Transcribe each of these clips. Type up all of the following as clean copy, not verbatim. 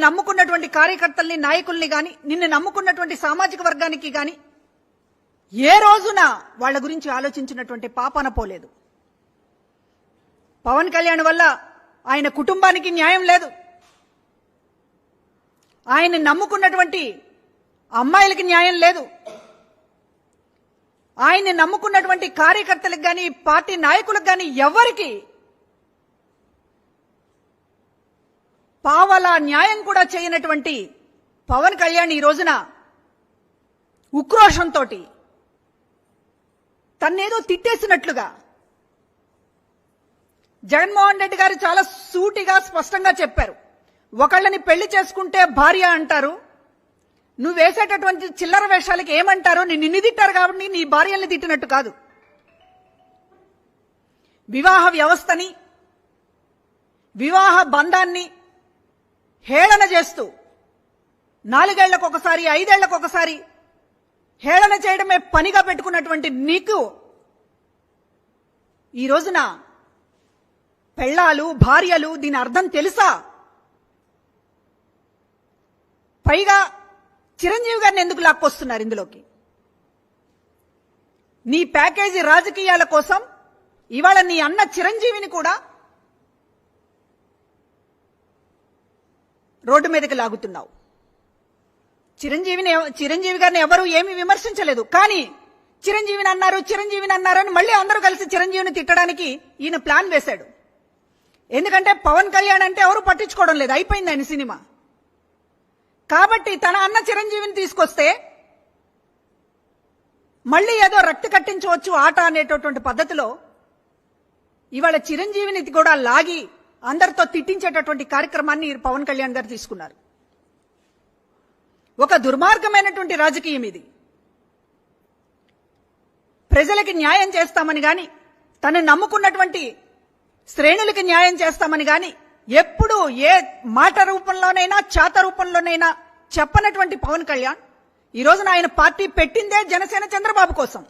నమ్ముకున్నటువంటి కార్యకర్తల్ని, నాయకుల్ని గాని, నిన్ను నమ్ముకున్నటువంటి సామాజిక వర్గానికి గాని ఏ రోజున వాళ్ళ గురించి ఆలోచించినటువంటి పాపాన పోలేదు. పవన్ కళ్యాణ్ వల్ల ఆయన కుటుంబానికి న్యాయం లేదు, ఆయన నమ్ముకున్నటువంటి అమ్మాయిలకి న్యాయం లేదు, ఆయన్ని నమ్ముకున్నటువంటి కార్యకర్తలకు గాని, పార్టీ నాయకులకు గాని ఎవరికి పావలా న్యాయం కూడా చేయనటువంటి పవన్ కళ్యాణ్ ఈ రోజున ఉక్రోషంతో తన్నేదో తిట్టేసినట్లుగా జగన్మోహన్ రెడ్డి గారు చాలా సూటిగా స్పష్టంగా చెప్పారు. ఒకళ్ళని పెళ్లి చేసుకుంటే భార్య అంటారు, నువ్వు వేసేటటువంటి చిల్లర వేషాలకి ఏమంటారు, నిన్ను తిట్టారు కాబట్టి నీ భార్యల్ని తిట్టినట్టు కాదు. వివాహ వ్యవస్థని, వివాహ బంధాన్ని హేళన చేస్తూ 4 ఏళ్లకొకసారి 5 ఏళ్లకొకసారి హేళన చేయడమే పనిగా పెట్టుకున్నటువంటి నీకు ఈ రోజున పెళ్ళాలు, భార్యలు దీని అర్థం తెలుసా? పైగా చిరంజీవి గారిని ఎందుకు లాక్కొస్తున్నారు ఇందులోకి? నీ ప్యాకేజీ రాజకీయాల కోసం ఇవాళ నీ అన్న చిరంజీవిని కూడా రోడ్డు మీదకి లాగుతున్నావు. చిరంజీవి గారిని ఎవరు ఏమీ విమర్శించలేదు, కానీ చిరంజీవిని అన్నారు అని మళ్ళీ అందరూ కలిసి చిరంజీవిని తిట్టడానికి ఈయన ప్లాన్ వేశాడు. ఎందుకంటే పవన్ కళ్యాణ్ అంటే ఎవరు పట్టించుకోవడం లేదు, అయిపోయింది ఆయన సినిమా. కాబట్టి తన అన్న చిరంజీవిని తీసుకొస్తే మళ్ళీ ఏదో రక్తి కట్టించవచ్చు ఆట అనేటటువంటి పద్ధతిలో ఇవాళ చిరంజీవిని కూడా లాగి అందరితో తిట్టించేటటువంటి కార్యక్రమాన్ని పవన్ కళ్యాణ్ గారు తీసుకున్నారు. ఒక దుర్మార్గమైనటువంటి రాజకీయం ఇది. ప్రజలకి న్యాయం చేస్తామని గాని, తను నమ్ముకున్నటువంటి శ్రేణులకి న్యాయం చేస్తామని గాని ఎప్పుడు ఏ మాట రూపంలోనైనా చేత రూపంలోనైనా చెప్పనటువంటి పవన్ కళ్యాణ్ ఈ రోజున ఆయన పార్టీ పెట్టిందే జనసేన చంద్రబాబు కోసం.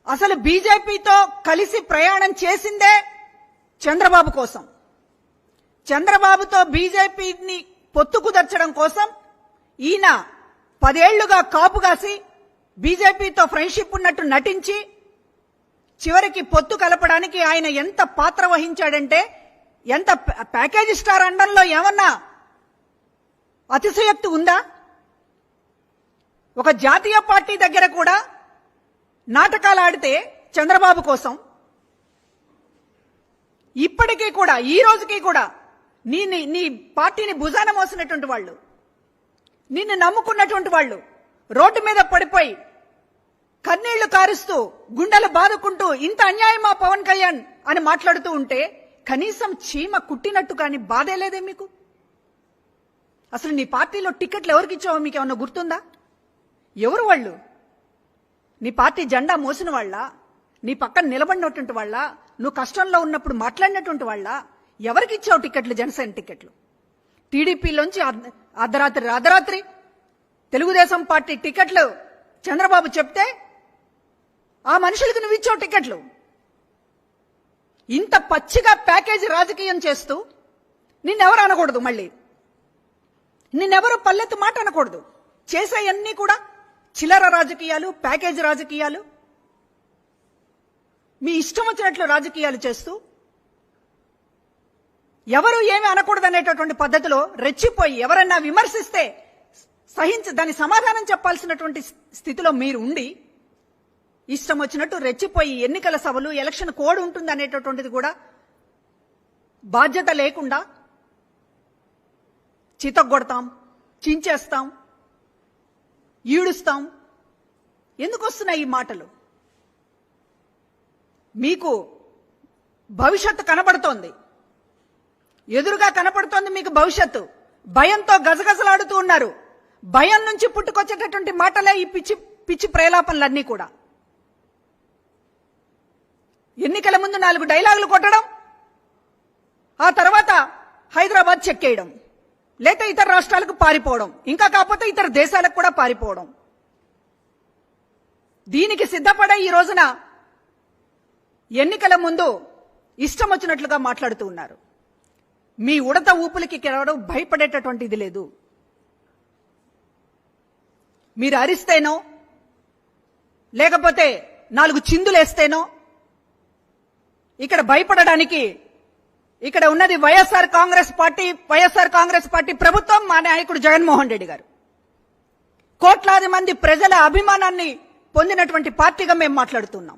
అసలు బీజేపీతో కలిసి ప్రయాణం చేసిందే చంద్రబాబు కోసం. చంద్రబాబుతో బీజేపీని పొత్తు కుదర్చడం కోసం ఈయన 10 ఏళ్లుగా కాపు కాసి బీజేపీతో ఫ్రెండ్షిప్ ఉన్నట్టు నటించి చివరికి పొత్తు కలపడానికి ఆయన ఎంత పాత్ర వహించాడంటే, ఎంత ప్యాకేజీ స్టార్ అండంలో ఏమన్నా అతిశయోక్తి ఉందా? ఒక జాతీయ పార్టీ దగ్గర కూడా నాటకాలు ఆడితే చంద్రబాబు కోసం ఇప్పటికీ కూడా, ఈ రోజుకి కూడా నీ పార్టీని భుజాన మోసినటువంటి వాళ్ళు, నిన్ను నమ్ముకున్నటువంటి వాళ్ళు రోడ్డు మీద పడిపోయి కన్నీళ్లు కారుస్తూ గుండెలు బాదుకుంటూ ఇంత అన్యాయమా పవన్ కళ్యాణ్ అని మాట్లాడుతూ ఉంటే కనీసం చీమ కుట్టినట్టు కానీ బాధే లేదే మీకు? అసలు నీ పార్టీలో టికెట్లు ఎవరికి ఇచ్చావో మీకు ఏమన్నా గుర్తుందా? ఎవరు వాళ్ళు? నీ పార్టీ జెండా మోసిన వాళ్ళ, నీ పక్కన నిలబడినటువంటి వాళ్ళ, నువ్వు కష్టంలో ఉన్నప్పుడు మాట్లాడినటువంటి వాళ్ళ? ఎవరికి ఇచ్చావు టికెట్లు? జనసేన టికెట్లు. టీడీపీలోంచి అర్ధరాత్రి తెలుగుదేశం పార్టీ టికెట్లు చంద్రబాబు చెప్తే ఆ మనుషులకు నువ్వు ఇచ్చావు టికెట్లు. ఇంత పచ్చిగా ప్యాకేజీ రాజకీయం చేస్తూ నిన్నెవరు అనకూడదు, మళ్ళీ నిన్నెవరు పల్లెత్తు మాట అనకూడదు. చేసేయన్నీ కూడా చిల్లర రాజకీయాలు, ప్యాకేజీ రాజకీయాలు, మీ ఇష్టం వచ్చినట్లు రాజకీయాలు చేస్తూ ఎవరు ఏమి అనకూడదనేటటువంటి పద్ధతిలో రెచ్చిపోయి ఎవరన్నా విమర్శిస్తే దాని సమాధానం చెప్పాల్సినటువంటి స్థితిలో మీరు ఉండి ఇష్టం వచ్చినట్టు రెచ్చిపోయి ఎన్నికల సభలు, ఎలక్షన్ కోడ్ ఉంటుంది అనేటటువంటిది కూడా బాధ్యత లేకుండా చితగొడతాం, చించేస్తాం, ఈడుస్తాం. ఎందుకు వస్తున్నాయి ఈ మాటలు? మీకు భవిష్యత్తు కనబడుతోంది, ఎదురుగా కనపడుతోంది మీకు భవిష్యత్తు. భయంతో గజగజలాడుతూ ఉన్నారు. భయం నుంచి పుట్టుకొచ్చేటటువంటి మాటలే ఈ పిచ్చి పిచ్చి ప్రేలాపనలన్నీ కూడా. ఎన్నికల ముందు 4 డైలాగులు కొట్టడం, ఆ తర్వాత హైదరాబాద్ చెక్కేయడం, లేదా ఇతర రాష్ట్రాలకు పారిపోవడం, ఇంకా కాకపోతే ఇతర దేశాలకు కూడా పారిపోవడం. దీనికి సిద్ధపడే ఈ రోజున ఎన్నికల ముందు ఇష్టం వచ్చినట్లుగా మాట్లాడుతూ ఉన్నారు. మీ ఉడత ఊపులకి ఎవడో భయపడేటటువంటిది లేదు. మీరు అరిస్తేనో లేకపోతే 4 చిందులేస్తేనో ఇక్కడ భయపడడానికి ఇక్కడ ఉన్నది వైఎస్ఆర్ కాంగ్రెస్ పార్టీ ప్రభుత్వం, మా నాయకుడు జగన్మోహన్ రెడ్డి గారు. కోట్లాది మంది ప్రజల అభిమానాన్ని పొందినటువంటి పార్టీగా మేము మాట్లాడుతున్నాం.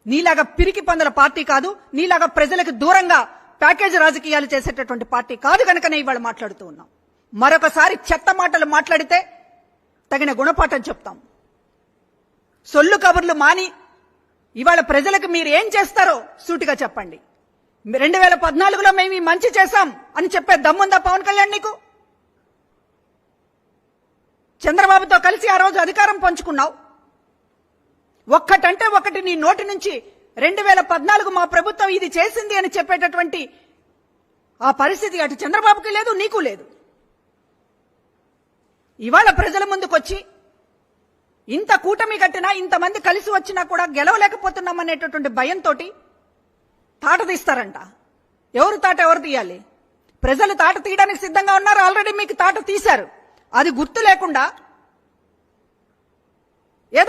నీలాగా పిరికి పందల పార్టీ కాదు, నీలాగా ప్రజలకు దూరంగా ప్యాకేజ్ రాజకీయాలు చేసేటటువంటి పార్టీ కాదు కనుకనే ఇవాళ మాట్లాడుతూ ఉన్నాం. మరొకసారి చెత్త మాటలు మాట్లాడితే తగిన గుణపాఠం చెప్తాం. సొల్లు కబుర్లు మాని ఇవాళ ప్రజలకు మీరు ఏం చేస్తారో సూటిగా చెప్పండి. 2014లో మేము ఈ మంచి చేశాం అని చెప్పే దమ్ముందా పవన్ కళ్యాణ్ నీకు? చంద్రబాబుతో కలిసి ఆ రోజు అధికారం పంచుకున్నావు. ఒక్కటంటే ఒకటి నీ నోటి నుంచి 2014 మా ప్రభుత్వం ఇది చేసింది అని చెప్పేటటువంటి ఆ పరిస్థితి అటు చంద్రబాబుకి లేదు, నీకు లేదు. ఇవాళ ప్రజల ముందుకొచ్చి ఇంత కూటమి కట్టినా ఇంతమంది కలిసి వచ్చినా కూడా గెలవలేకపోతున్నాం అనేటటువంటి భయంతో తాట తీస్తారంట. ఎవరు తాట ఎవరు తీయాలి? ప్రజలు తాట తీయడానికి సిద్ధంగా ఉన్నారు. ఆల్రెడీ మీకు తాట తీశారు. అది గుర్తు లేకుండా